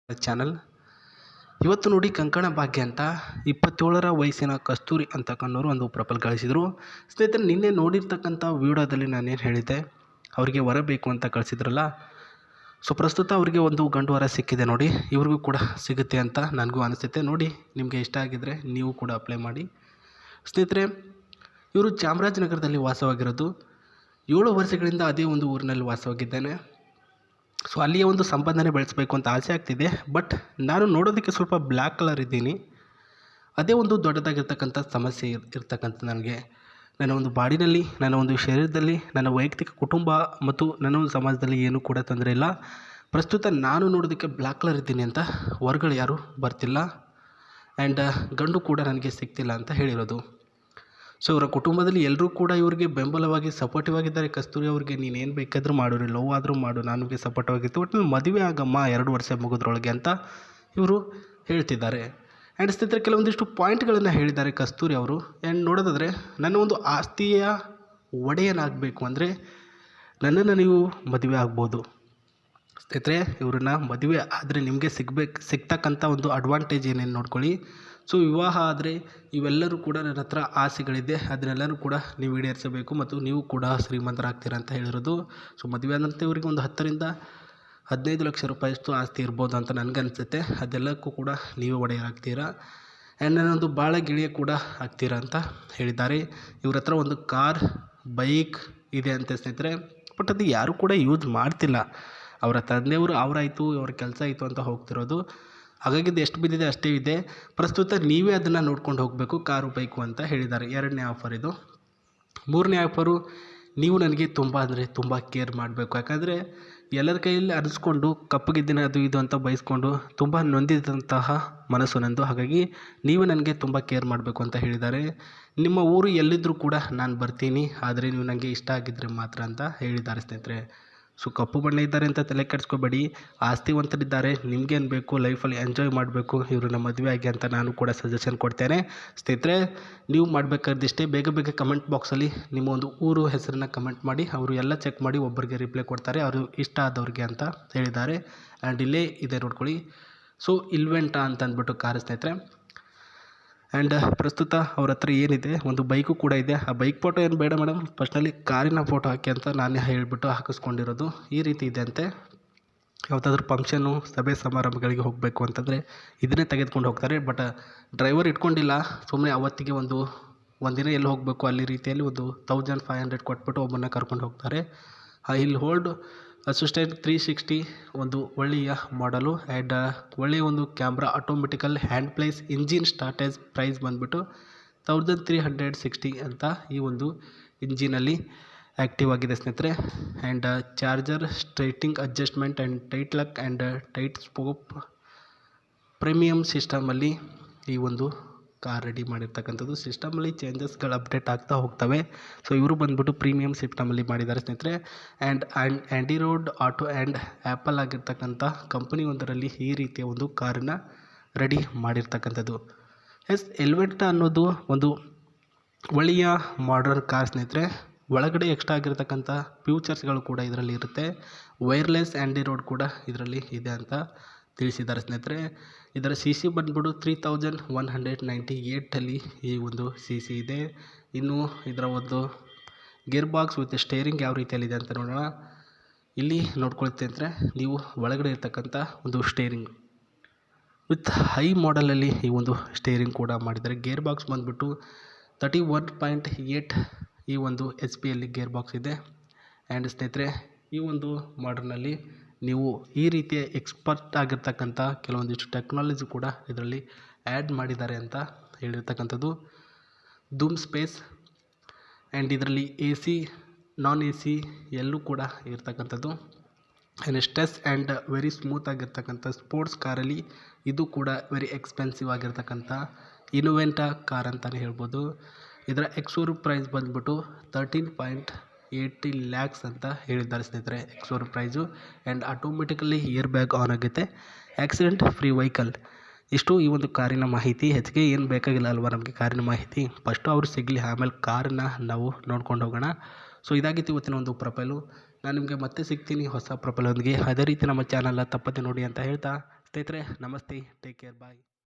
Channel. ಇವತ್ತು ನೋಡಿ ಕಂಕಣ ಭಾಗ್ಯ ಅಂತ 27ರ ವಯಸ್ಸಿನ ಕಸ್ತೂರಿ ಅಂತಕ್ಕನ್ನೋರು ಒಂದು ಪ್ರಪಲ್ ಕಳಿಸಿದರು. ಸ್ನೇಹಿತರೆ, ನಿನ್ನೆ ನೋಡಿರ್ತಕ್ಕಂಥ ವಿಡಿಯೋದಲ್ಲಿ ನಾನೇನು ಹೇಳಿದ್ದೆ, ಅವರಿಗೆ ವರ ಬೇಕು ಅಂತ ಕಳಿಸಿದ್ರಲ್ಲ. ಸೊ ಪ್ರಸ್ತುತ ಅವರಿಗೆ ಒಂದು ಗಂಡು ವರ ಸಿಕ್ಕಿದೆ ನೋಡಿ. ಇವ್ರಿಗೂ ಕೂಡ ಸಿಗುತ್ತೆ ಅಂತ ನನಗೂ ಅನಿಸುತ್ತೆ. ನೋಡಿ, ನಿಮಗೆ ಇಷ್ಟ ಆಗಿದ್ದರೆ ನೀವು ಕೂಡ ಅಪ್ಲೈ ಮಾಡಿ. ಸ್ನೇಹಿತರೆ, ಇವರು ಚಾಮರಾಜನಗರದಲ್ಲಿ ವಾಸವಾಗಿರೋದು. 7 ವರ್ಷಗಳಿಂದ ಅದೇ ಒಂದು ಊರಿನಲ್ಲಿ ವಾಸವಾಗಿದ್ದೇನೆ. ಸೊ ಅಲ್ಲಿಯ ಒಂದು ಸಂಪಾದನೆ ಬೆಳೆಸಬೇಕು ಅಂತ ಆಸೆ ಆಗ್ತಿದೆ. ಬಟ್ ನಾನು ನೋಡೋದಕ್ಕೆ ಸ್ವಲ್ಪ ಬ್ಲ್ಯಾಕ್ ಕಲರ್ ಇದ್ದೀನಿ. ಅದೇ ಒಂದು ದೊಡ್ಡದಾಗಿರ್ತಕ್ಕಂಥ ಸಮಸ್ಯೆ ಇರ್ತಕ್ಕಂಥ ನನಗೆ. ನನ್ನ ಒಂದು ಬಾಡಿನಲ್ಲಿ, ನನ್ನ ಒಂದು ಶರೀರದಲ್ಲಿ, ನನ್ನ ವೈಯಕ್ತಿಕ ಕುಟುಂಬ ಮತ್ತು ನನ್ನ ಒಂದು ಸಮಾಜದಲ್ಲಿ ಏನೂ ಕೂಡ ತೊಂದರೆ ಇಲ್ಲ. ಪ್ರಸ್ತುತ ನಾನು ನೋಡೋದಕ್ಕೆ ಬ್ಲ್ಯಾಕ್ ಕಲರ್ ಇದ್ದೀನಿ ಅಂತ ಹೊರಗಡೆ ಯಾರೂ ಬರ್ತಿಲ್ಲ. ಆ್ಯಂಡ್ ಗಂಡು ಕೂಡ ನನಗೆ ಸಿಗ್ತಿಲ್ಲ ಅಂತ ಹೇಳಿರೋದು. ಸೊ ಇವರ ಕುಟುಂಬದಲ್ಲಿ ಎಲ್ಲರೂ ಕೂಡ ಇವರಿಗೆ ಬೆಂಬಲವಾಗಿ ಸಪೋರ್ಟಿವ್ ಆಗಿದ್ದಾರೆ. ಕಸ್ತೂರಿ ಅವ್ರಿಗೆ ನೀನೇನು ಬೇಕಾದರೂ ಮಾಡು, ಲವ್ ಆದರೂ ಮಾಡು, ನನಗೆ ಸಪೋರ್ಟಿವ್ ಆಗಿತ್ತು, ಒಟ್ಟು ಮದುವೆ ಆಗಮ್ಮ 2 ವರ್ಷ ಮುಗಿದ್ರೊಳಗೆ ಅಂತ ಇವರು ಹೇಳ್ತಿದ್ದಾರೆ. ಆ್ಯಂಡ್ ಸ್ನೇಹಿತರೆ, ಕೆಲವೊಂದಿಷ್ಟು ಪಾಯಿಂಟ್ಗಳನ್ನು ಹೇಳಿದ್ದಾರೆ ಕಸ್ತೂರಿ ಅವರು. ಆ್ಯಂಡ್ ನೋಡೋದಾದರೆ, ನನ್ನ ಒಂದು ಆಸ್ತಿಯ ಒಡೆಯನಾಗಬೇಕು ಅಂದರೆ ನನ್ನನ್ನು ನೀವು ಮದುವೆ ಆಗ್ಬೋದು. ಸ್ನೇಹಿತರೆ, ಇವ್ರನ್ನ ಮದುವೆ ಆದರೆ ನಿಮಗೆ ಸಿಗ್ತಕ್ಕಂಥ ಒಂದು ಅಡ್ವಾಂಟೇಜ್ ಏನೇನು ನೋಡ್ಕೊಳ್ಳಿ. ಸೊ ವಿವಾಹ ಆದರೆ ಇವೆಲ್ಲರೂ ಕೂಡ ನನ್ನ ಹತ್ರ ಆಸೆಗಳಿದೆ, ಅದನ್ನೆಲ್ಲರೂ ಕೂಡ ನೀವು ಈಡೇರಿಸಬೇಕು ಮತ್ತು ನೀವು ಕೂಡ ಶ್ರೀಮಂತರಾಗ್ತೀರ ಅಂತ ಹೇಳಿರೋದು. ಸೊ ಮದುವೆ ಆದಂತೆ ಇವರಿಗೆ ಒಂದು 10ರಿಂದ 15 ಲಕ್ಷ ರೂಪಾಯಿಯಷ್ಟು ಆಸ್ತಿ ಇರ್ಬೋದು ಅಂತ ನನಗನ್ಸುತ್ತೆ. ಅದೆಲ್ಲಕ್ಕೂ ಕೂಡ ನೀವೇ ಒಡೆಯರಾಗ್ತೀರಾ. ಆ್ಯಂಡ್ ನನ್ನೊಂದು ಭಾಳ ಗೆಳೆಯ ಕೂಡ ಆಗ್ತೀರಾ ಅಂತ ಹೇಳಿದ್ದಾರೆ. ಇವ್ರ ಹತ್ರ ಒಂದು ಕಾರ್, ಬೈಕ್ ಇದೆ ಅಂತೆ ಸ್ನೇಹಿತರೆ. ಬಟ್ ಅದು ಯಾರೂ ಕೂಡ ಯೂಸ್ ಮಾಡ್ತಿಲ್ಲ. ಅವರ ತಂದೆಯವರು ಅವರಾಯಿತು, ಅವ್ರ ಕೆಲಸ ಆಯಿತು ಅಂತ ಹೋಗ್ತಿರೋದು. ಹಾಗಾಗಿದ್ದು ಎಷ್ಟು ಬಿದ್ದಿದೆ ಅಷ್ಟೇ ಇದೆ. ಪ್ರಸ್ತುತ ನೀವೇ ಅದನ್ನು ನೋಡ್ಕೊಂಡು ಹೋಗಬೇಕು, ಕಾರು ಬೈಕು ಅಂತ ಹೇಳಿದ್ದಾರೆ. 2ನೇ ಆಫರ್ ಇದು. 3ನೇ ಆಫರು, ನೀವು ನನಗೆ ತುಂಬ ಅಂದರೆ ತುಂಬ ಕೇರ್ ಮಾಡಬೇಕು. ಯಾಕಂದರೆ ಎಲ್ಲರ ಕೈಯಲ್ಲಿ ಅನಿಸ್ಕೊಂಡು ಕಪ್ಪಗಿದ್ದೀನಿ ಅದು ಇದು ಅಂತ ಬಯಸ್ಕೊಂಡು ತುಂಬ ನೊಂದಿದಂತಹ ಮನಸ್ಸು ನಂದು. ಹಾಗಾಗಿ ನೀವು ನನಗೆ ತುಂಬ ಕೇರ್ ಮಾಡಬೇಕು ಅಂತ ಹೇಳಿದ್ದಾರೆ. ನಿಮ್ಮ ಊರು ಎಲ್ಲಿದ್ದರೂ ಕೂಡ ನಾನು ಬರ್ತೀನಿ, ಆದರೆ ನೀವು ನನಗೆ ಇಷ್ಟ ಆಗಿದ್ದರೆ ಮಾತ್ರ ಅಂತ ಹೇಳಿದ್ದಾರೆ ಸ್ನೇಹಿತರೆ. ಸೊ ಕಪ್ಪು ಬಣ್ಣ ಇದ್ದಾರೆ ಅಂತ ತಲೆ ಕೆಡಿಸ್ಕೋಬೇಡಿ. ಆಸ್ತಿವಂತರಿದ್ದಾರೆ, ನಿಮಗೇನು ಬೇಕು, ಲೈಫಲ್ಲಿ ಎಂಜಾಯ್ ಮಾಡಬೇಕು, ಇವ್ರನ್ನ ಮದುವೆ ಆಗಿ ಅಂತ ನಾನು ಕೂಡ ಸಜೆಷನ್ ಕೊಡ್ತೇನೆ. ಸ್ನೇಹಿತರೆ, ನೀವು ಮಾಡಬೇಕಾದಿಷ್ಟೇ, ಬೇಗ ಬೇಗ ಕಮೆಂಟ್ ಬಾಕ್ಸಲ್ಲಿ ನಿಮ್ಮ ಒಂದು ಊರು ಹೆಸರನ್ನ ಕಮೆಂಟ್ ಮಾಡಿ. ಅವರು ಎಲ್ಲ ಚೆಕ್ ಮಾಡಿ ಒಬ್ಬರಿಗೆ ರಿಪ್ಲೈ ಕೊಡ್ತಾರೆ, ಅವರು ಇಷ್ಟ ಆದವ್ರಿಗೆ ಅಂತ ಹೇಳಿದ್ದಾರೆ. ಆ್ಯಂಡ್ ಇಲ್ಲೇ ಇದೆ ನೋಡ್ಕೊಳ್ಳಿ. ಸೊ ಇಲ್ವೆಂಟಾ ಅಂತ ಅಂದ್ಬಿಟ್ಟು ಕಾರ್ ಸ್ನೇಹಿತರೆ. ಆ್ಯಂಡ್ ಪ್ರಸ್ತುತ ಅವ್ರ ಹತ್ರ ಏನಿದೆ, ಒಂದು ಬೈಕು ಕೂಡ ಇದೆ. ಆ ಬೈಕ್ ಫೋಟೋ ಏನು ಬೇಡ ಮೇಡಮ್, ಫಸ್ಟ್ನಲ್ಲಿ ಕಾರಿನ ಫೋಟೋ ಹಾಕಿ ಅಂತ ನಾನೇ ಹೇಳಿಬಿಟ್ಟು ಹಾಕಿಸ್ಕೊಂಡಿರೋದು. ಈ ರೀತಿ ಇದೆ ಅಂತೆ. ಯಾವುದಾದ್ರೂ ಫಂಕ್ಷನು, ಸಭೆ ಸಮಾರಂಭಗಳಿಗೆ ಹೋಗಬೇಕು ಅಂತಂದರೆ ಇದನ್ನೇ ತೆಗೆದುಕೊಂಡು ಹೋಗ್ತಾರೆ. ಬಟ್ ಡ್ರೈವರ್ ಇಟ್ಕೊಂಡಿಲ್ಲ, ಸುಮ್ಮನೆ ಅವತ್ತಿಗೆ ಒಂದಿನ ಎಲ್ಲಿ ಹೋಗಬೇಕು ಅಲ್ಲಿ ರೀತಿಯಲ್ಲಿ ಒಂದು 1500 ಕೊಟ್ಬಿಟ್ಟು ಒಬ್ಬನ್ನ ಕರ್ಕೊಂಡು ಹೋಗ್ತಾರೆ. ಇಲ್ಲಿ ಹೋಲ್ಡ್ ಅಸಿಸ್ಟೆಂಟ್ 360 ಒಂದು ಒಳ್ಳೆಯ ಮಾಡಲು. ಆ್ಯಂಡ್ ಒಳ್ಳೆಯ ಒಂದು camera, automatical hand place, engine ಸ್ಟಾರ್ಟೇಜ್ ಪ್ರೈಸ್ ಬಂದುಬಿಟ್ಟು 1360 ಅಂತ ಈ ಒಂದು ಇಂಜಿನಲ್ಲಿ ಆ್ಯಕ್ಟಿವ್ ಆಗಿದೆ ಸ್ನೇಹಿತರೆ. And charger, steering adjustment and tight lock and tight scope premium ಸಿಸ್ಟಮಲ್ಲಿ ಈ ಒಂದು ಕಾರ್ ರೆಡಿ ಮಾಡಿರ್ತಕ್ಕಂಥದ್ದು. ಸಿಸ್ಟಮಲ್ಲಿ ಚೇಂಜಸ್ಗಳು ಅಪ್ಡೇಟ್ ಆಗ್ತಾ ಹೋಗ್ತವೆ. ಸೊ ಇವರು ಬಂದುಬಿಟ್ಟು ಪ್ರೀಮಿಯಮ್ ಸಿಸ್ಟಮಲ್ಲಿ ಮಾಡಿದ್ದಾರೆ ಸ್ನೇಹಿತರೆ. ಆ್ಯಂಡ್ ಆ್ಯಂಟಿರೋಡ್ ಆಟೋ ಆ್ಯಂಡ್ ಆ್ಯಪಲ್ ಆಗಿರ್ತಕ್ಕಂಥ ಕಂಪನಿ ಒಂದರಲ್ಲಿ ಈ ರೀತಿಯ ಒಂದು ಕಾರನ್ನು ರೆಡಿ ಮಾಡಿರ್ತಕ್ಕಂಥದ್ದು. ಎಲ್ವೆಂಟಾ ಅನ್ನೋದು ಒಂದು ಒಳ್ಳೆಯ ಮಾಡರ್ನ್ ಕಾರ್ ಸ್ನೇಹಿತರೆ. ಒಳಗಡೆ ಎಕ್ಸ್ಟ್ರಾ ಆಗಿರ್ತಕ್ಕಂಥ ಫ್ಯೂಚರ್ಸ್ಗಳು ಕೂಡ ಇದರಲ್ಲಿ ಇರುತ್ತೆ. ವೈರ್ಲೆಸ್ ಆ್ಯಂಟಿರೋಡ್ ಕೂಡ ಇದರಲ್ಲಿ ಇದೆ ಅಂತ ತಿಳಿಸಿದ್ದಾರೆ ಸ್ನೇಹಿತರೆ. ಇದರ CC ಬಂದ್ಬಿಟ್ಟು 3198 ಈ ಒಂದು CC ಇದೆ. ಇನ್ನು ಇದರ ಒಂದು ಗೇರ್ ಬಾಕ್ಸ್ ವಿತ್ ಸ್ಟೇರಿಂಗ್ ಯಾವ ರೀತಿಯಲ್ಲಿದೆ ಅಂತ ನೋಡೋಣ. ಇಲ್ಲಿ ನೋಡ್ಕೊಳ್ತೀವಿ ಅಂದರೆ ನೀವು ಒಳಗಡೆ ಇರ್ತಕ್ಕಂಥ ಒಂದು ಸ್ಟೇರಿಂಗ್ ವಿತ್ ಹೈ ಮಾಡಲಲ್ಲಿ ಈ ಒಂದು ಸ್ಟೇರಿಂಗ್ ಕೂಡ ಮಾಡಿದ್ದಾರೆ. ಗೇರ್ ಬಾಕ್ಸ್ ಬಂದುಬಿಟ್ಟು 31.8 ಈ ಒಂದು HP ಗೇರ್ ಬಾಕ್ಸ್ ಇದೆ. ಆ್ಯಂಡ್ ಸ್ನೇಹಿತರೆ, ಈ ಒಂದು ಮಾಡರ್ನಲ್ಲಿ ನೀವು ಈ ರೀತಿಯ ಎಕ್ಸ್ಪರ್ಟ್ ಆಗಿರ್ತಕ್ಕಂಥ ಕೆಲವೊಂದಿಷ್ಟು ಟೆಕ್ನಾಲಜಿ ಕೂಡ ಇದರಲ್ಲಿ ಆ್ಯಡ್ ಮಾಡಿದ್ದಾರೆ ಅಂತ ಹೇಳಿರ್ತಕ್ಕಂಥದ್ದು. ಧೂಮ್ ಸ್ಪೇಸ್ ಆ್ಯಂಡ್ ಇದರಲ್ಲಿ AC, ನಾನ್ AC ಎಲ್ಲೂ ಕೂಡ ಇರ್ತಕ್ಕಂಥದ್ದು. And stress and very smooth ಆಗಿರ್ತಕ್ಕಂಥ ಸ್ಪೋರ್ಟ್ಸ್ ಕಾರಲ್ಲಿ ಇದು ಕೂಡ ವೆರಿ ಎಕ್ಸ್ಪೆನ್ಸಿವ್ ಆಗಿರ್ತಕ್ಕಂಥ ಇನೋವೆಂಟಾ ಕಾರ್ ಅಂತಲೇ ಹೇಳ್ಬೋದು. ಇದರ ಎಕ್ಸ್-ಶೋರೂಮ್ ಪ್ರೈಸ್ ಬಂದುಬಿಟ್ಟು 13.80 lakhs ಅಂತ ಹೇಳಿದ್ದಾರೆ ಸ್ನೇಹಿತರೆ, ex showroom price. And automatically air bag on ಆಗುತ್ತೆ. Accident free vehicle. ಇಷ್ಟು ಈ ಒಂದು ಕಾರಿನ ಮಾಹಿತಿ. ಹೆಚ್ಚಿಗೆ ಏನು ಬೇಕಾಗಿಲ್ಲ ಅಲ್ವಾ ನಮಗೆ ಕಾರಿನ ಮಾಹಿತಿ. ಫಸ್ಟು ಅವರು ಸಿಗಲಿ, ಆಮೇಲೆ ಕಾರನ್ನು ನಾವು ನೋಡ್ಕೊಂಡು ಹೋಗೋಣ. ಸೊ ಇದಾಗಿತ್ತು ಇವತ್ತಿನ ಒಂದು ಪ್ರೊಫೈಲು. ನಾನು ನಿಮಗೆ ಮತ್ತೆ ಸಿಗ್ತೀನಿ ಹೊಸ ಪ್ರೊಫೈಲೊಂದಿಗೆ. ಅದೇ ರೀತಿ ನಮ್ಮ ಚಾನಲ್ನ ತಪ್ಪದೆ ನೋಡಿ ಅಂತ ಹೇಳ್ತಾ ಸ್ನೇಹಿತರೆ ನಮಸ್ತೆ, ಟೇಕ್ ಕೇರ್, ಬಾಯ್.